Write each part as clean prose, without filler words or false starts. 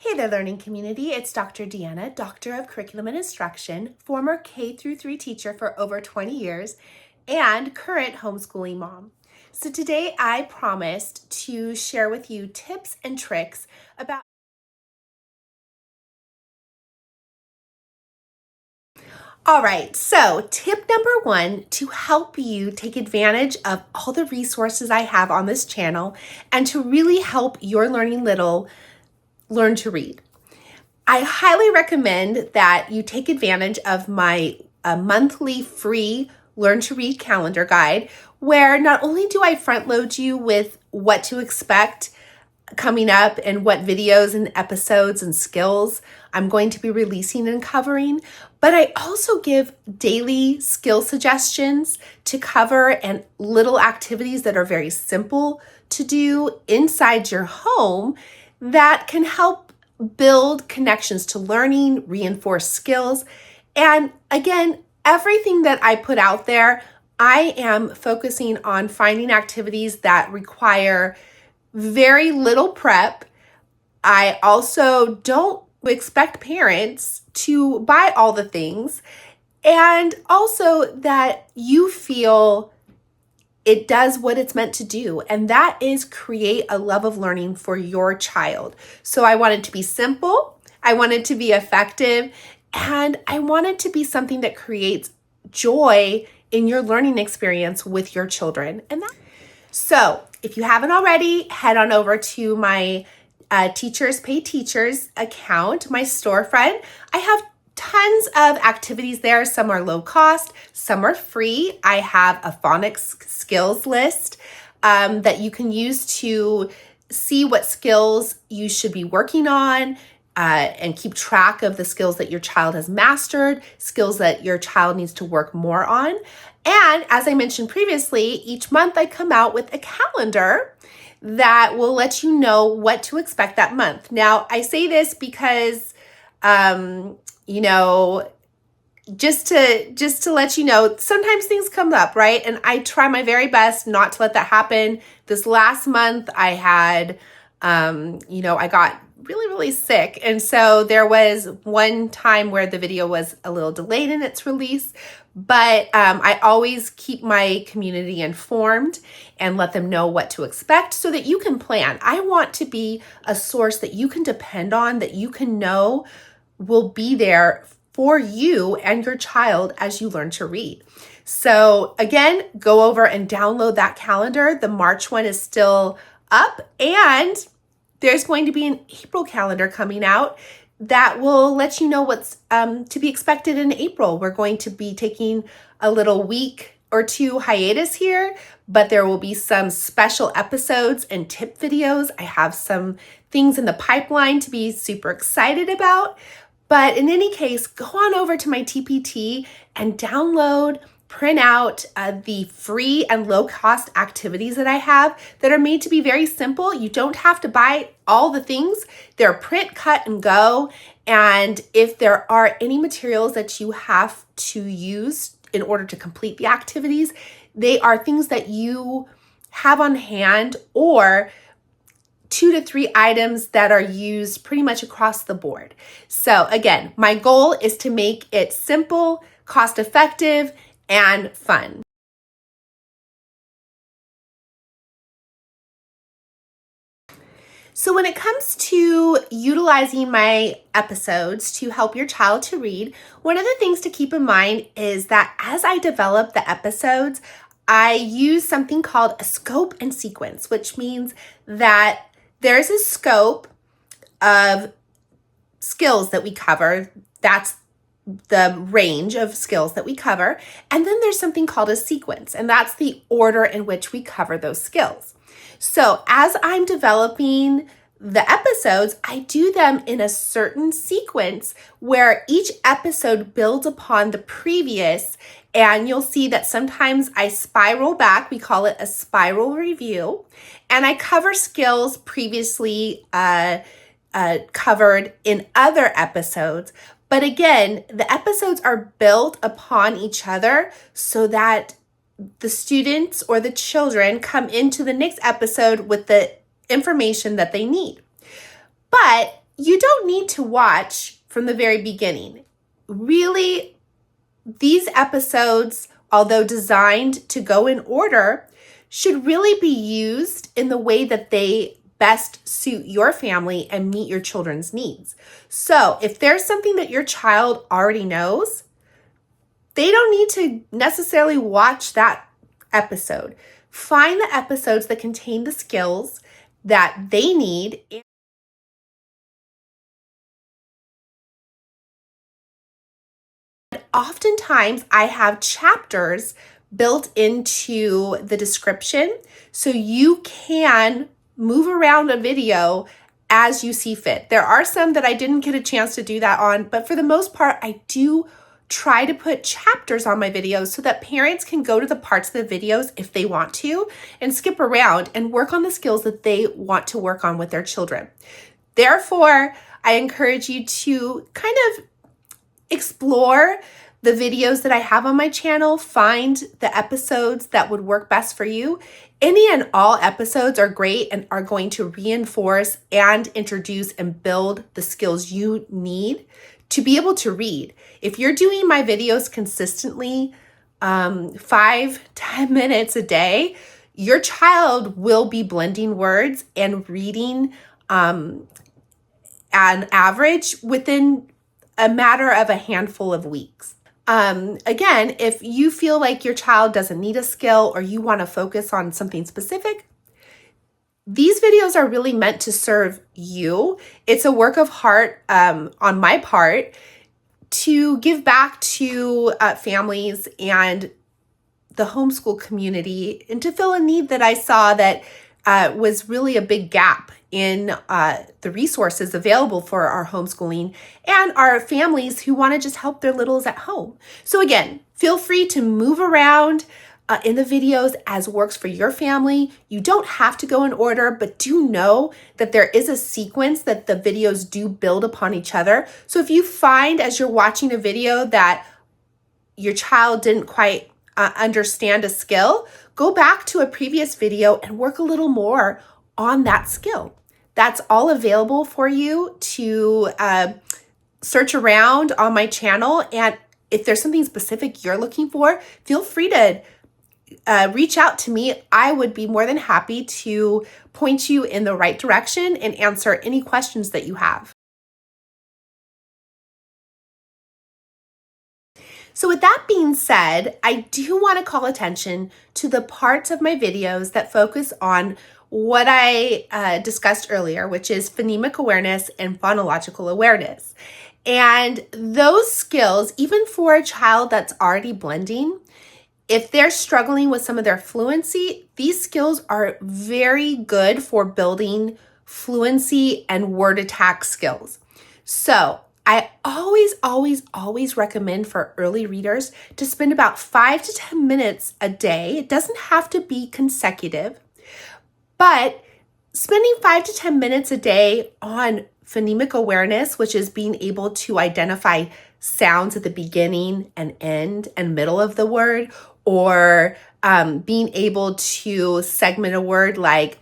Hey there, learning community. It's Dr. Deanna, Doctor of Curriculum and Instruction, former K-3 teacher for over 20 years, and current homeschooling mom. So today I promised to share with you tips and tricks about All right, so tip number one to help you take advantage of all the resources I have on this channel and to really help your learning little learn to read. I highly recommend that you take advantage of my monthly free Learn to Read calendar guide, where not only do I front load you with what to expect coming up and what videos and episodes and skills I'm going to be releasing and covering, but I also give daily skill suggestions to cover and little activities that are very simple to do inside your home that can help build connections to learning, reinforce skills. And again, everything that I put out there, I am focusing on finding activities that require very little prep. I also don't expect parents to buy all the things, and also that you feel it does what it's meant to do, and that is create a love of learning for your child. So I want it to be simple, I want it to be effective, and I want it to be something that creates joy in your learning experience with your children. So if you haven't already, head on over to my Teachers Pay Teachers account, my storefront. I have tons of activities there. Some are low cost, some are free. I have a phonics skills list that you can use to see what skills you should be working on and keep track of the skills that your child has mastered, skills that your child needs to work more on. And as I mentioned previously, each month I come out with a calendar that will let you know what to expect that month. Now, I say this because, just to let you know, sometimes things come up, right? And I try my very best not to let that happen. This last month I had, I got really sick. And so there was one time where the video was a little delayed in its release, but I always keep my community informed and let them know what to expect so that you can plan. I want to be a source that you can depend on, that you can know will be there for you and your child as you learn to read. So again, go over and download that calendar. The March one is still up, and there's going to be an April calendar coming out that will let you know what's to be expected in April. We're going to be taking a little week or two hiatus here, but there will be some special episodes and tip videos. I have some things in the pipeline to be super excited about. But in any case, go on over to my TPT and download, print out the free and low-cost activities that I have that are made to be very simple. You don't have to buy all the things. They're print, cut, and go. And if there are any materials that you have to use in order to complete the activities, they are things that you have on hand or 2 to 3 items that are used pretty much across the board. So again, my goal is to make it simple, cost-effective, and fun. So when it comes to utilizing my episodes to help your child to read, one of the things to keep in mind is that as I develop the episodes, I use something called a scope and sequence, which means that there's a scope of skills that we cover. That's the range of skills that we cover. And then there's something called a sequence, and that's the order in which we cover those skills. So as I'm developing the episodes, I do them in a certain sequence where each episode builds upon the previous, and you'll see that sometimes I spiral back. We call it a spiral review, and I cover skills previously covered in other episodes. But again, the episodes are built upon each other so that the students or the children come into the next episode with the information that they need. But you don't need to watch from the very beginning. Really, these episodes, although designed to go in order, should really be used in the way that they best suit your family and meet your children's needs. So if there's something that your child already knows, they don't need to necessarily watch that episode. Find the episodes that contain the skills that they need. Oftentimes, I have chapters built into the description so you can move around a video as you see fit. There are some that I didn't get a chance to do that on, but for the most part, I do try to put chapters on my videos so that parents can go to the parts of the videos if they want to and skip around and work on the skills that they want to work on with their children. Therefore, I encourage you to kind of explore the videos that I have on my channel, find the episodes that would work best for you. Any and all episodes are great and are going to reinforce and introduce and build the skills you need to be able to read. If you're doing my videos consistently, 5-10 minutes a day, your child will be blending words and reading an average within a matter of a handful of weeks. Again, if you feel like your child doesn't need a skill or you want to focus on something specific, these videos are really meant to serve you. It's a work of heart on my part to give back to families and the homeschool community and to fill a need that I saw that was really a big gap in the resources available for our homeschooling and our families who want to just help their littles at home. So again, feel free to move around in the videos as works for your family. You don't have to go in order, but do know that there is a sequence that the videos do build upon each other. So if you find as you're watching a video that your child didn't quite understand a skill, go back to a previous video and work a little more on that skill. That's all available for you to search around on my channel. And if there's something specific you're looking for, feel free to reach out to me. I would be more than happy to point you in the right direction and answer any questions that you have. So with that being said, I do want to call attention to the parts of my videos that focus on what I discussed earlier, which is phonemic awareness and phonological awareness. And those skills, even for a child that's already blending, if they're struggling with some of their fluency, these skills are very good for building fluency and word attack skills. So I always recommend for early readers to spend about 5 to 10 minutes a day. It doesn't have to be consecutive, but spending 5 to 10 minutes a day on phonemic awareness, which is being able to identify sounds at the beginning and end and middle of the word, or being able to segment a word like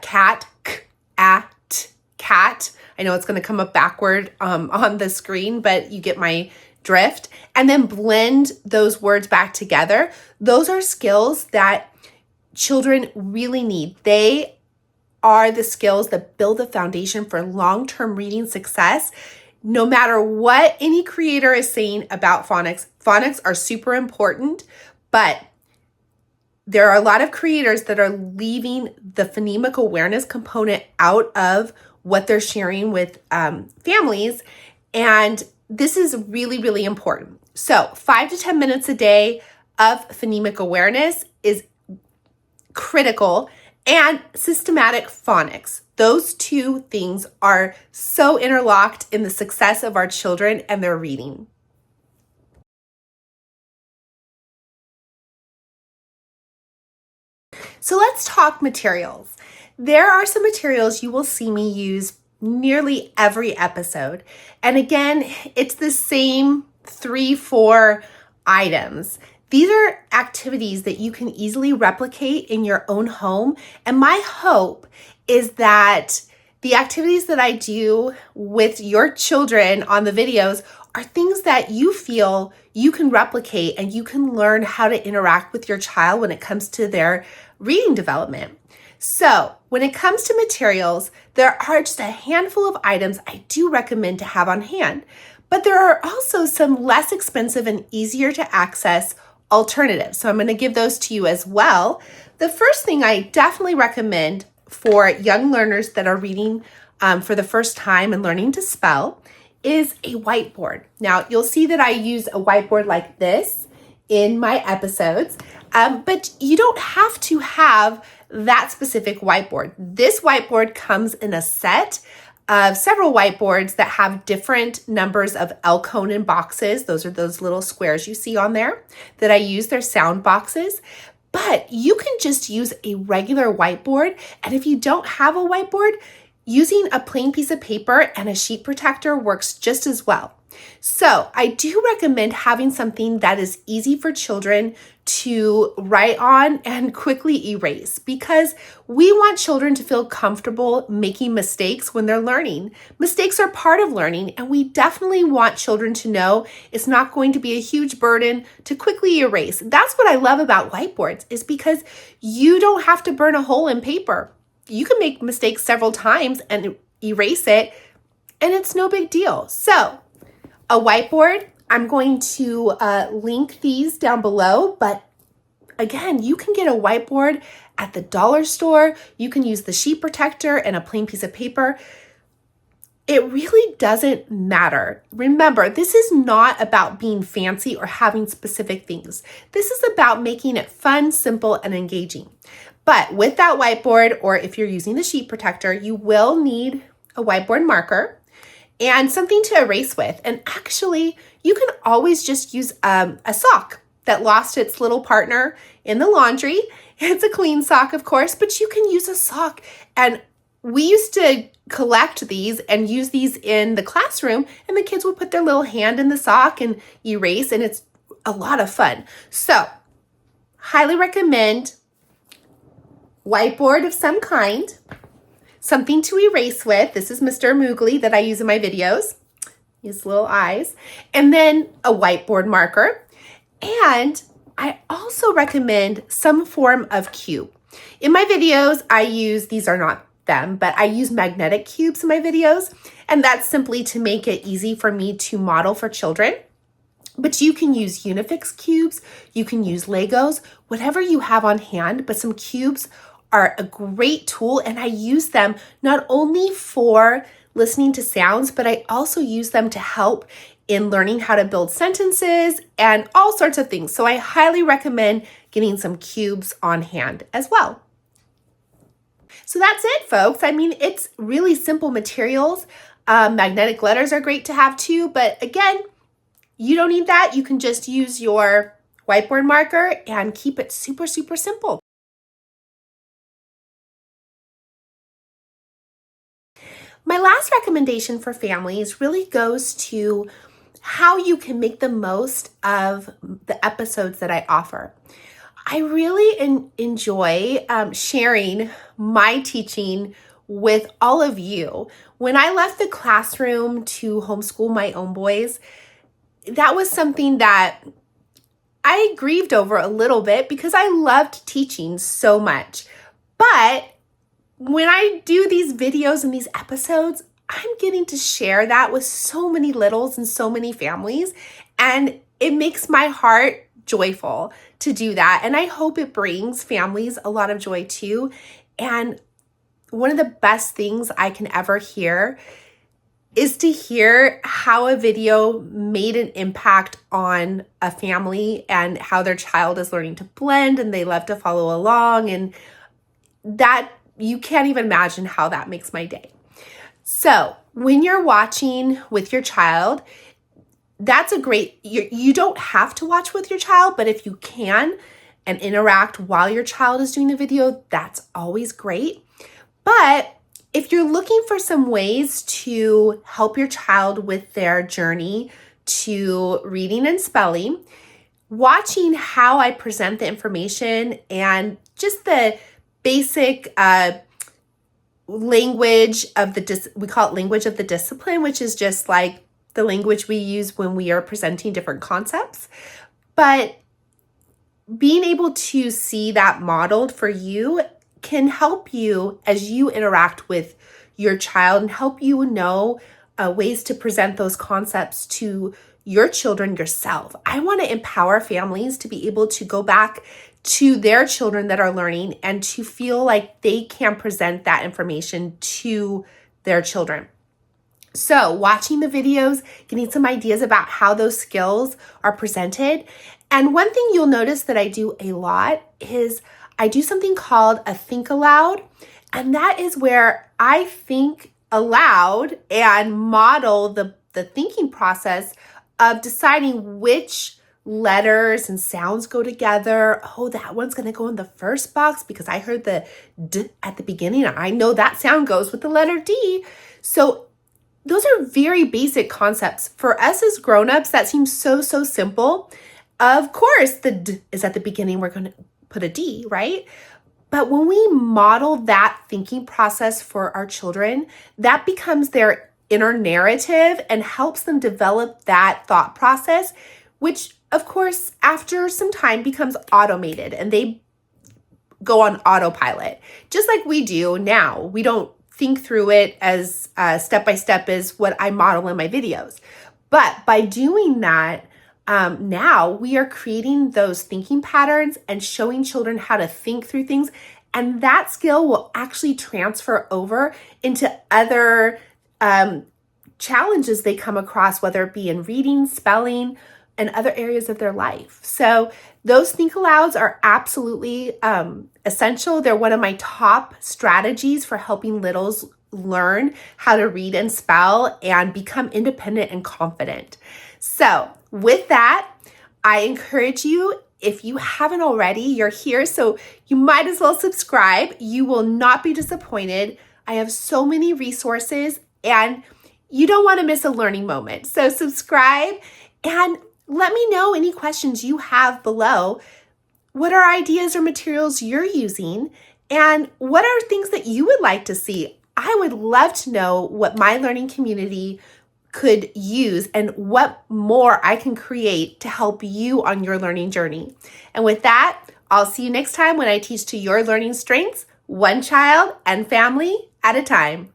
cat, cat. I know it's going to come up backward on the screen, but you get my drift. And then blend those words back together. Those are skills that children really need. They are the skills that build the foundation for long-term reading success. No matter what any creator is saying about phonics, phonics are super important, but there are a lot of creators that are leaving the phonemic awareness component out of what they're sharing with families. And this is really, really important. So 5 to 10 minutes a day of phonemic awareness is critical, and systematic phonics. Those two things are so interlocked in the success of our children and their reading. So let's talk materials. There are some materials you will see me use nearly every episode. And again, it's the same 3-4 items. These are activities that you can easily replicate in your own home. And my hope is that The activities that I do with your children on the videos are things that you feel you can replicate and you can learn how to interact with your child when it comes to their reading development. So when it comes to materials, there are just a handful of items I do recommend to have on hand, but there are also some less expensive and easier to access alternatives. So I'm going to give those to you as well. The first thing I definitely recommend for young learners that are reading for the first time and learning to spell is a whiteboard. Now, you'll see that I use a whiteboard like this in my episodes, but you don't have to have that specific whiteboard. This whiteboard comes in a set of several whiteboards that have different numbers of L-Conan boxes. Those are those little squares you see on there that I use. They're sound boxes. But you can just use a regular whiteboard. And if you don't have a whiteboard, using a plain piece of paper and a sheet protector works just as well. So I do recommend having something that is easy for children to write on and quickly erase, because we want children to feel comfortable making mistakes when they're learning. Mistakes are part of learning, and we definitely want children to know it's not going to be a huge burden to quickly erase. That's what I love about whiteboards, is because you don't have to burn a hole in paper. You can make mistakes several times and erase it, and it's no big deal. So a whiteboard, I'm going to link these down below, but again, you can get a whiteboard at the dollar store. You can use the sheet protector and a plain piece of paper. It really doesn't matter. Remember, this is not about being fancy or having specific things. This is about making it fun, simple, and engaging. But with that whiteboard, or if you're using the sheet protector, you will need a whiteboard marker and something to erase with. And actually, you can always just use a sock that lost its little partner in the laundry. It's a clean sock, of course, but you can use a sock. And we used to collect these and use these in the classroom, and the kids would put their little hand in the sock and erase, and it's a lot of fun. So, highly recommend whiteboard of some kind, something to erase with. This is Mr. Moogly that I use in my videos, his little eyes, and then a whiteboard marker. And I also recommend some form of cube. In my videos, I use, these are not them, but I use magnetic cubes in my videos, and that's simply to make it easy for me to model for children. But you can use Unifix cubes, you can use Legos, whatever you have on hand, but some cubes are a great tool, and I use them not only for listening to sounds, but I also use them to help in learning how to build sentences and all sorts of things. So I highly recommend getting some cubes on hand as well. So that's it, folks. I mean, it's really simple materials. Magnetic letters are great to have too, but again, you don't need that. You can just use your whiteboard marker and keep it super, super simple. My last recommendation for families really goes to how you can make the most of the episodes that I offer. I really enjoy sharing my teaching with all of you. When I left the classroom to homeschool my own boys, that was something that I grieved over a little bit because I loved teaching so much. But when I do these videos and these episodes, I'm getting to share that with so many littles and so many families, and it makes my heart joyful to do that. And I hope it brings families a lot of joy too. And one of the best things I can ever hear is to hear how a video made an impact on a family and how their child is learning to blend and they love to follow along, and that you can't even imagine how that makes my day. So when you're watching with your child, that's a great, you don't have to watch with your child, but if you can and interact while your child is doing the video, that's always great. But if you're looking for some ways to help your child with their journey to reading and spelling, watching how I present the information and just the basic language of we call it language of the discipline, which is just like the language we use when we are presenting different concepts. But being able to see that modeled for you can help you as you interact with your child and help you know ways to present those concepts to your children yourself. I want to empower families to be able to go back to their children that are learning and to feel like they can present that information to their children. So watching the videos, getting some ideas about how those skills are presented. And one thing you'll notice that I do a lot is I do something called a think aloud. And that is where I think aloud and model the thinking process of deciding which letters and sounds go together. Oh, that one's going to go in the first box because I heard the D at the beginning. I know that sound goes with the letter D. So those are very basic concepts. For us as grown-ups, that seems so simple. Of course, the D is at the beginning. We're going to put a D, right? But when we model that thinking process for our children, that becomes their inner narrative and helps them develop that thought process, which, of course, after some time becomes automated and they go on autopilot, just like we do now. We don't think through it as step by step is what I model in my videos. But by doing that, now we are creating those thinking patterns and showing children how to think through things. And that skill will actually transfer over into other challenges they come across, whether it be in reading, spelling, and other areas of their life. So those think alouds are absolutely essential. They're one of my top strategies for helping littles learn how to read and spell and become independent and confident. So with that, I encourage you, if you haven't already, you're here, so you might as well subscribe. You will not be disappointed. I have so many resources and you don't want to miss a learning moment. So subscribe and let me know any questions you have below. What are ideas or materials you're using? And what are things that you would like to see? I would love to know what my learning community could use and what more I can create to help you on your learning journey. And with that, I'll see you next time when I teach to your learning strengths, one child and family at a time.